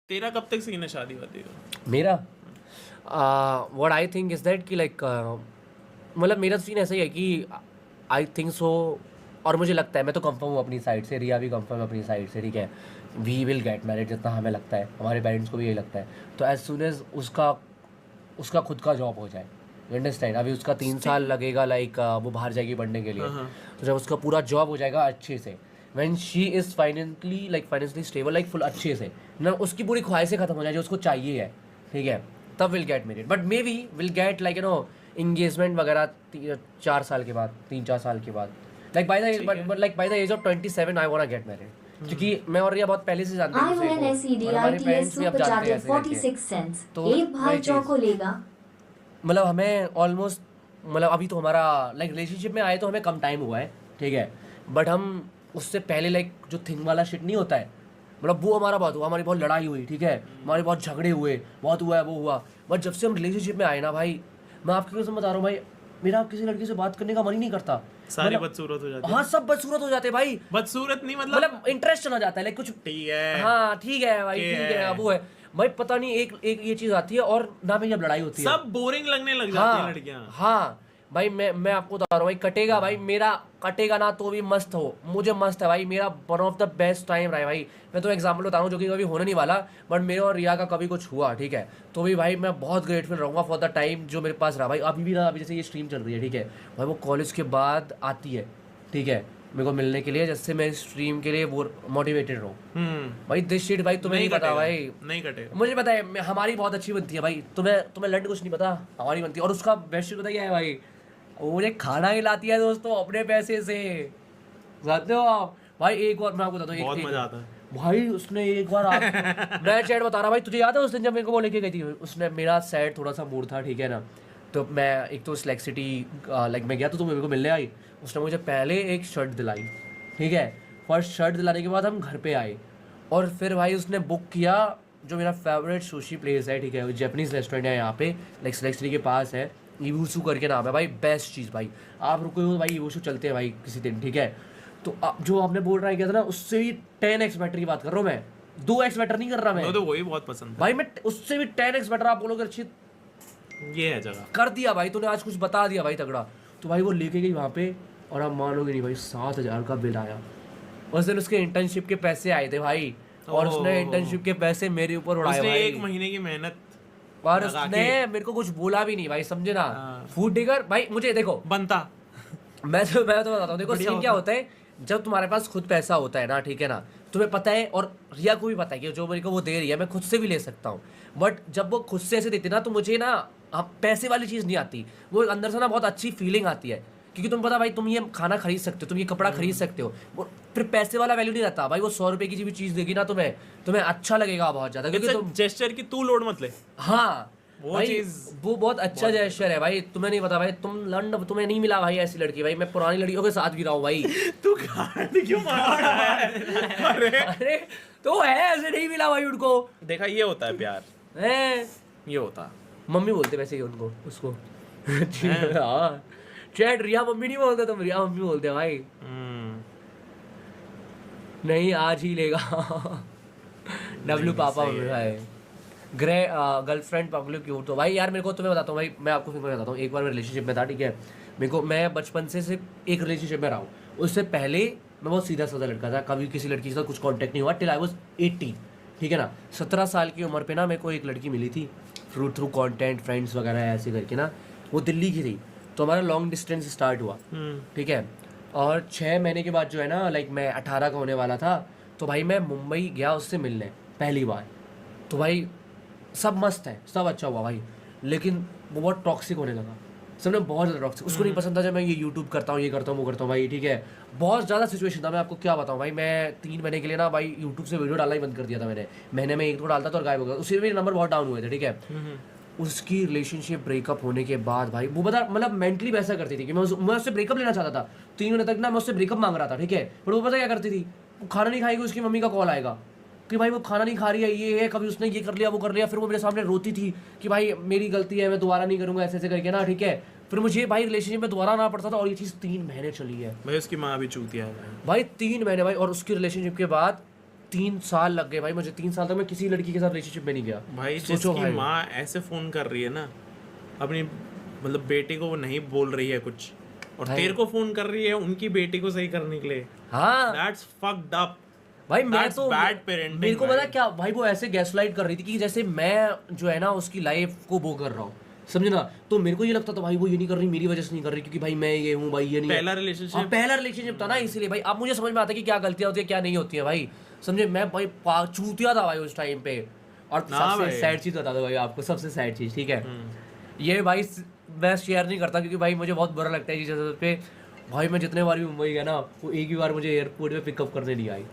तेरा कब तक सीन है शादी वादी का? मेरा what I think is that कि लाइक मतलब मेरा सीन ऐसा ही है कि आई थिंक सो, और मुझे लगता है, मैं तो कंफर्म हूँ अपनी साइड से, रिया भी कंफर्म है अपनी साइड से, ठीक है, वी विल गेट मैरिड, जितना हमें लगता है, हमारे पेरेंट्स को भी यही लगता है। तो एज सुन एज उसका उसका खुद का जॉब हो जाए, यू अंडरस्टैंड, अभी उसका 3 साल लगेगा, लाइक वो बाहर जाएगी पढ़ने के लिए, तो जब उसका पूरा जॉब हो जाएगा अच्छे से, when she is financially stable, like full अच्छे से ना, उसकी पूरी ख्वाहिशें खत्म हो जाए जो उसको चाहिए है, ठीक है, तब will get married. But may be will get like engagement वगैरह 4 साल के बाद, 3-4 साल के बाद, like by the age of 27 I want get married, क्योंकि मैं और रिया बहुत पहले से जानते हैं एक दूसरे को, और हमारे पेरेंट्स भी अब जानते हैं ऐसे करके, तो वही चीज़, मतलब हमें ऑलमोस्ट, मतलब अभी तो हमारा लाइक रिलेशनशिप में आए तो हमें कम टाइम हुआ है, ठीक है, बट हम उससे पहले लाइक जो थिंग वाला शिट नहीं होता है, मतलब वो हमारा बहुत हुआ, हमारी बहुत लड़ाई हुई, ठीक है, हमारे बहुत झगड़े हुए, बहुत हुआ है, वो हुआ, बट जब से हम रिलेशनशिप में आए ना भाई, मैं आपकी कसम बता रहा हूँ भाई, मेरा अब किसी लड़की से बात करने का मन ही नहीं करता, सारे बदसूरत हो जाते हैं। हाँ सब बदसूरत हो जाते हैं भाई, बदसूरत नहीं मतलब इंटरेस्ट चला जाता है, लाइक कुछ, ठीक है, हाँ ठीक है भाई, ठीक है, वो है भाई, पता नहीं एक एक ये चीज आती है, और ना भी जब लड़ाई होती है सब बोरिंग लगने लग जाती हैं हाँ लड़कियां। हाँ भाई, मैं आपको बता रहा हूँ भाई, कटेगा भाई, मेरा कटेगा ना तो भी मस्त हो, मुझे मस्त है भाई, मेरा one of the best time रहा है भाई। मैं तो एग्जाम्पल बता रहा हूँ जो कि कभी होने नहीं वाला, बट मेरे और रिया का कभी कुछ हुआ, ठीक है, तो भी भाई मैं बहुत ग्रेटफुल रहूँगा फॉर द टाइम जो मेरे पास रहा भाई, अभी भी रहा, अभी जैसे ये स्ट्रीम चल रही है, ठीक है भाई, वो कॉलेज के बाद आती है, ठीक है, मेरे को मिलने के लिए, जिससे मैं स्ट्रीम के लिए वो मोटिवेटेड रहूँ भाई, दिस शिट भाई तुम्हें नहीं पता भाई, नहीं कटेगा, मुझे पता है, हमारी बहुत अच्छी बनती है भाई, तुम्हें लंड कुछ नहीं पता, हमारी बनती है, और उसका बेस्ट चीज पता क्या है भाई, वो मुझे खाना खिलाती है दोस्तों अपने पैसे से, जानते हो आप भाई, एक बार मैं आपको बताता हूँ, बहुत मजा आता है भाई उसने एक बार मैं चैट बता रहा भाई, तुझे याद है उस दिन जब मेरे को वो लेके गई थी, उसने, मेरा सैड थोड़ा सा मूड था, ठीक है ना, तो मैं एक तो सिलेक्ट सिटी लाइक मैं गया तो मेरे को मिलने आई, उसने मुझे पहले एक शर्ट दिलाई, ठीक है, फर्स्ट शर्ट दिलाने के बाद हम घर पे आए, और फिर भाई उसने बुक किया जो मेरा फेवरेट सुशी प्लेस है, ठीक है, जैपनीज रेस्टोरेंट है यहाँ पे, लाइक सिलेक्ट सिटी के पास है, ईवूसू करके नाम है भाई, बेस्ट चीज़ भाई, आप रुको हो भाई, ईवूसू चलते हैं भाई किसी दिन, ठीक है, तो जो आपने बोल रहा है क्या था ना, उससे भी 10x बेटर की बात कर रहा हूँ मैं, 2x बेटर नहीं कर रहा मैं, तो वही बहुत पसंद है भाई मैं उससे भी 10x बेटर, आप बोलोगे अच्छी ये है जगह, कर दिया भाई तूने, आज कुछ बता दिया भाई तगड़ा, तो भाई वो लेके गई वहाँ पे, और आप मानोगे नहीं भाई, 7,000 का बिल आया, उस दिन उसके इंटर्नशिप के पैसे आए थे भाई, और उसने इंटर्नशिप के पैसे मेरे ऊपर उड़ाए उसने भाई, 1 महीने की मेहनत, और उसने मेरे को कुछ बोला भी नहीं भाई, समझे ना, फूड डिगर भाई, मुझे देखो बनता मैं तो बताता हूँ, देखो सीन क्या होता है, जब तुम्हारे पास खुद पैसा होता है ना, ठीक है ना, तुम्हें पता है, और रिया को भी पता है कि जो मेरे को वो दे रही है मैं खुद से भी ले सकता हूँ, बट जब वो खुद से ऐसे देती ना, तो मुझे ना पैसे वाली चीज़ नहीं आती, वो अंदर से ना बहुत अच्छी फीलिंग आती है, क्योंकि तुम पता भाई, तुम ये खाना खरीद सकते हो, तुम ये कपड़ा खरीद सकते हो, वो फिर पैसे वाला वैल्यू नहीं रहता भाई, वो 100 रुपये की भी चीज़ देगी ना तुम्हें अच्छा लगेगा बहुत ज़्यादा, क्योंकि तुम जेस्चर की तू लोड मत ले, हाँ वो भाई चीज वो बहुत अच्छा जेस्चर है भाई, तुम्हें नहीं पता भाई, तुम्हें नहीं मिला भाई ऐसी लड़की भाई, मैं पुरानी लड़कियों के साथ भी रहा हूँ भाई तू गांड क्यों मार रहा है? अरे तो है, ऐसे नहीं मिला भाई उनको, देखा, ये होता है प्यार, है ये होता मम्मी बोलते वैसे ही उनको, उसको हाँ, चैट रिया मम्मी नहीं बोलते, तुम रिया मम्मी बोलते हैं भाई, नहीं आज ही लेगा डब्लू पापा है, गर्लफ्रेंड पब्लिक क्यूट, तो भाई यार मेरे को, तुम्हें बताता हूँ भाई, मैं आपको फिर बताता हूँ, एक बार मैं रिलेशनशिप में था, ठीक है, मैं बचपन से सिर्फ एक रिलेशनशिप में रहा हूँ, उससे पहले मैं बहुत सीधा साधा लड़का था, कभी किसी लड़की के साथ कुछ कांटेक्ट नहीं हुआ टिल आई वाज 18, ठीक है ना, 17 साल की उम्र पे ना मेरे को एक लड़की मिली थी, थ्रू कंटेंट फ्रेंड्स वगैरह ऐसे करके ना, वो दिल्ली की थी, तो हमारा लॉन्ग डिस्टेंस स्टार्ट हुआ, ठीक है, और 6 महीने के बाद जो है ना, लाइक मैं 18 का होने वाला था, तो भाई मैं मुंबई गया उससे मिलने पहली बार, तो भाई सब मस्त है, सब अच्छा हुआ भाई, लेकिन वो बहुत टॉक्सिक होने लगा, सबने बहुत ज़्यादा टॉक्सिक, उसको नहीं पसंद था जब मैं ये यूट्यूब करता हूँ, ये करता हूँ, वो करता हूँ भाई, ठीक है, बहुत ज़्यादा सिचुएशन था, मैं आपको क्या बताऊँ भाई, मैं 3 महीने के लिए ना भाई यूट्यूब से वीडियो डालना ही बंद कर दिया था मैंने, महीने में 1-2 डालता था और गायब हो गया, उसी में मेरे नंबर बहुत डाउन हुए थे, ठीक है, उसकी रिलेशनशिप ब्रेकअप होने के बाद भाई वो बता, मतलब मेंटली वैसा करती थी कि मैं उससे ब्रेकअप लेना चाहता था, 3 महीने तक ना मैं उससे ब्रेकअप मांग रहा था, ठीक है, पर वो पता क्या करती थी, वो खाना नहीं खाएगी, उसकी मम्मी का कॉल आएगा कि भाई वो खाना नहीं खा रही है, ये है, कभी उसने ये कर लिया, वो कर लिया, फिर वो मेरे सामने रोती थी कि भाई मेरी गलती है, मैं दोबारा नहीं करूँगा, ऐसे ऐसे करके ना, ठीक है, फिर मुझे भाई रिलेशनशिप में दोबारा आना पड़ता था, और ये चीज़ 3 महीने चली है भाई, उसकी माँ भी चूतिया है भाई 3 महीने भाई, और उसकी रिलेशनशिप के बाद 3 साल लग गए भाई मुझे, 3 साल तक मैं किसी लड़की के साथ रिलेशनशिप में नहीं गया। भाई सोचो जिसकी भाई। माँ ऐसे फोन कर रही है ना अपनी मतलब बेटे को, वो नहीं बोल रही है कुछ और भाई। तेरे को फोन कर रही है उनकी बेटी को सही करने के लिए, हाँ दैट्स फक्ड अप भाई, मैं That's तो bad parenting, मेरे को पता भाई। क्या भाई, वो ऐसे गैसलाइट कर रही थी कि जैसे मैं जो है ना उसकी लाइफ को वो कर रहा हूँ, समझे ना। तो मेरे को ये लगता था भाई वो ये नहीं कर रही मेरी वजह से नहीं कर रही, क्योंकि भाई मैं ये हूँ भाई, ये नहीं है। पहला हाँ, रिलेशनशिप पहला रिलेशनशिप था ना, इसीलिए भाई अब मुझे समझ में आता है कि क्या गलतियां होती है क्या नहीं होती है भाई, समझे। मैं भाई चूतिया था भाई उस टाइम पे। और ना सबसे भाई। सैड चीज बता दो भाई आपको, सबसे सैड चीज, ठीक है, ये भाई मैं शेयर नहीं करता क्योंकि भाई मुझे बहुत बुरा लगता है ये चीज़ पे। भाई मैं जितने बार भी मुंबई गया ना, वो एक ही बार मुझे एयरपोर्ट पे पिकअप करने नहीं आई,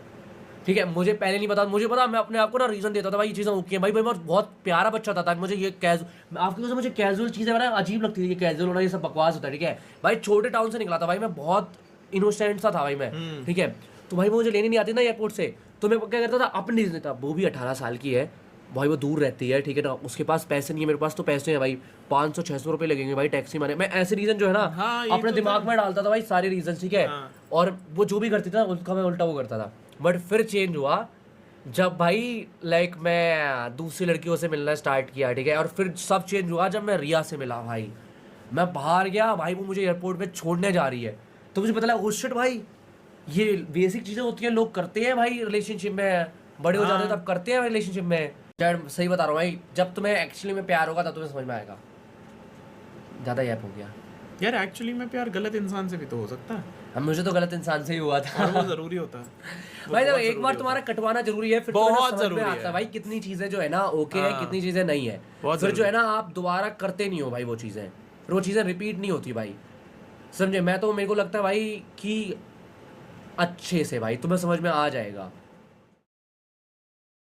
ठीक है। मुझे पहले नहीं पता, मुझे पता, मैं अपने आप को ना रीजन देता था भाई ये चीज़ें ओके है भाई, मैं बहुत प्यारा बच्चा था मुझे ये आपकी वजह से मुझे कैजुअल चीज़ें ना अजीब लगती थी, ये कैजुअल होना ये सब बकवास होता है, ठीक है भाई। छोटे टाउन से निकला था भाई मैं, बहुत इनोसेंट सा था भाई मैं, ठीक है। तो भाई मुझे लेने नहीं आती ना एयरपोर्ट से, तो मैं क्या करता था अपनी रीजन था, वो भी 18 साल की है भाई, वो दूर रहती है, ठीक है ना, उसके पास पैसे नहीं है, मेरे पास तो पैसे हैं भाई, 500-600 रुपये लगेंगे भाई टैक्सी माने, मैं ऐसे रीजन जो है ना हाँ, ये अपने तो दिमाग में डालता था भाई सारे रीजन, ठीक है। हाँ। और वो जो भी करती थी ना उसका मैं उल्टा वो करता था। बट फिर चेंज हुआ जब भाई लाइक मैं दूसरी लड़कियों से मिलना स्टार्ट किया, ठीक है। और फिर सब चेंज हुआ जब मैं रिया से मिला भाई, मैं बाहर गया भाई, वो मुझे एयरपोर्ट पे छोड़ने जा रही है, तो मुझे पता लगा ओ शिट भाई, ये बेसिक चीज़ें होती हैं, लोग करते हैं भाई रिलेशनशिप में, बड़े हो जाते हैं तब करते हैं रिलेशनशिप में। यार सही बता रहा हूँ भाई, जब तुम्हें एक्चुअली में प्यार होगा तब तुम्हें समझ में आएगा। ज़्यादा ऐप हो गया यार, एक्चुअली में प्यार गलत इंसान से भी तो हो सकता है, अब, मुझे तो गलत इंसान से ही हुआ था और वो जरूरी होता है। वो भाई। जब बहुत एक जरूरी बार होता तुम्हारा कटवाना जरूरी है, फिर बहुत तुम्हें समझ में जरूरी आता है है। भाई कितनी चीजें जो है ना ओके है, हाँ। कितनी चीजें नहीं है, बहुत फिर जो है जरूरी। ना आप दोबारा करते नहीं हो भाई वो चीजें, फिर वो चीजें रिपीट नहीं होती भाई, समझे। मैं तो मेरे को लगता है भाई कि अच्छे से भाई तुम्हें समझ में आ जाएगा।